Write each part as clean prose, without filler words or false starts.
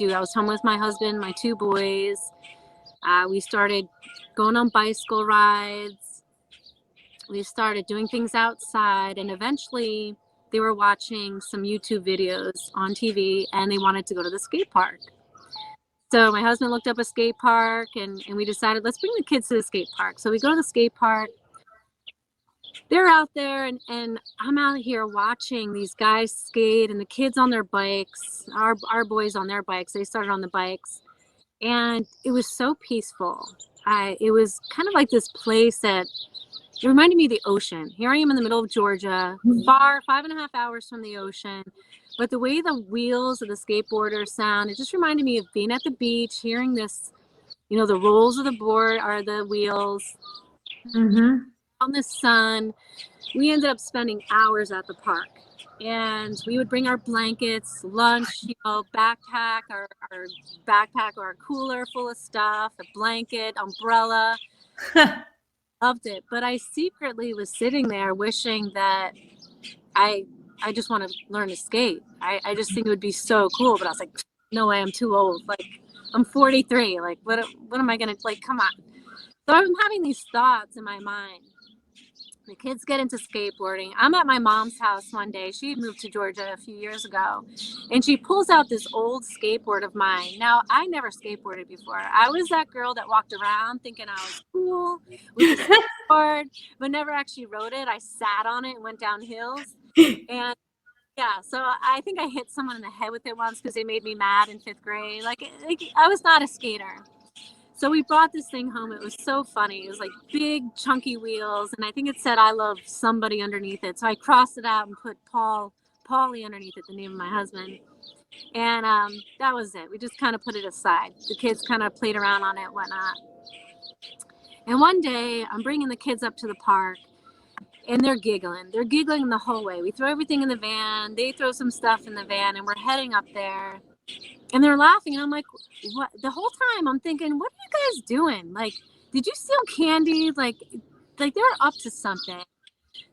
do. I was home with my husband, my two boys. We started going on bicycle rides. We started doing things outside, and eventually they were watching some YouTube videos on TV and they wanted to go to the skate park. So my husband looked up a skate park and we decided, let's bring the kids to the skate park. So we go to the skate park. They're out there and I'm out here watching these guys skate and the kids on their bikes, our boys on their bikes. They started on the bikes and it was so peaceful. It was kind of like this place that it reminded me of the ocean. Here I am in the middle of Georgia, far 5.5 hours from the ocean. But the way the wheels of the skateboarders sound, it just reminded me of being at the beach, hearing this, the rolls of the board are the wheels. Mm-hmm. On the sun. We ended up spending hours at the park. And we would bring our blankets, lunch, backpack, our backpack or our cooler full of stuff, a blanket, umbrella. Loved it. But I secretly was sitting there wishing that I just want to learn to skate. I just think it would be so cool. But I was like, no way, I'm too old. Like, I'm 43. Like, what am I going to, like, come on. So I'm having these thoughts in my mind. The kids get into skateboarding. I'm at my mom's house one day. She had moved to Georgia a few years ago. And she pulls out this old skateboard of mine. Now, I never skateboarded before. I was that girl that walked around thinking I was cool with a skateboard, but never actually rode it. I sat on it and went down hills. And yeah, so I think I hit someone in the head with it once because they made me mad in 5th grade. Like I was not a skater. So we brought this thing home. It was so funny. It was like big, chunky wheels. And I think it said, I love somebody underneath it. So I crossed it out and put Paulie underneath it, the name of my husband. And that was it. We just kind of put it aside. The kids kind of played around on it, whatnot. And one day I'm bringing the kids up to the park and they're giggling. They're giggling the whole way. We throw everything in the van. They throw some stuff in the van and we're heading up there. And they're laughing, and I'm like, what? The whole time I'm thinking, what are you guys doing? Like, did you steal candy? Like they're up to something.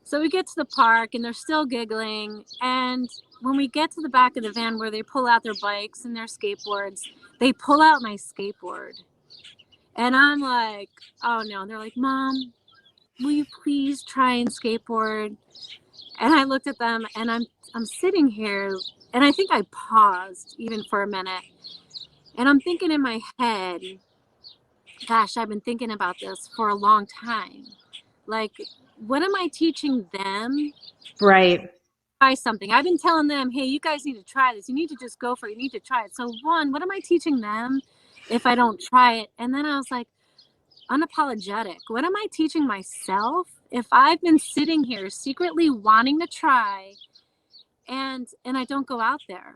So we get to the park, and they're still giggling. And when we get to the back of the van where they pull out their bikes and their skateboards, they pull out my skateboard. And I'm like, oh, no. And they're like, Mom, will you please try and skateboard? And I looked at them, and I'm sitting here. And I think I paused even for a minute. And I'm thinking in my head, gosh, I've been thinking about this for a long time. Like, what am I teaching them? Right. Try something. I've been telling them, hey, you guys need to try this. You need to just go for it. You need to try it. So one, what am I teaching them if I don't try it? And then I was like, unapologetic. What am I teaching myself if I've been sitting here secretly wanting to try and I don't go out there?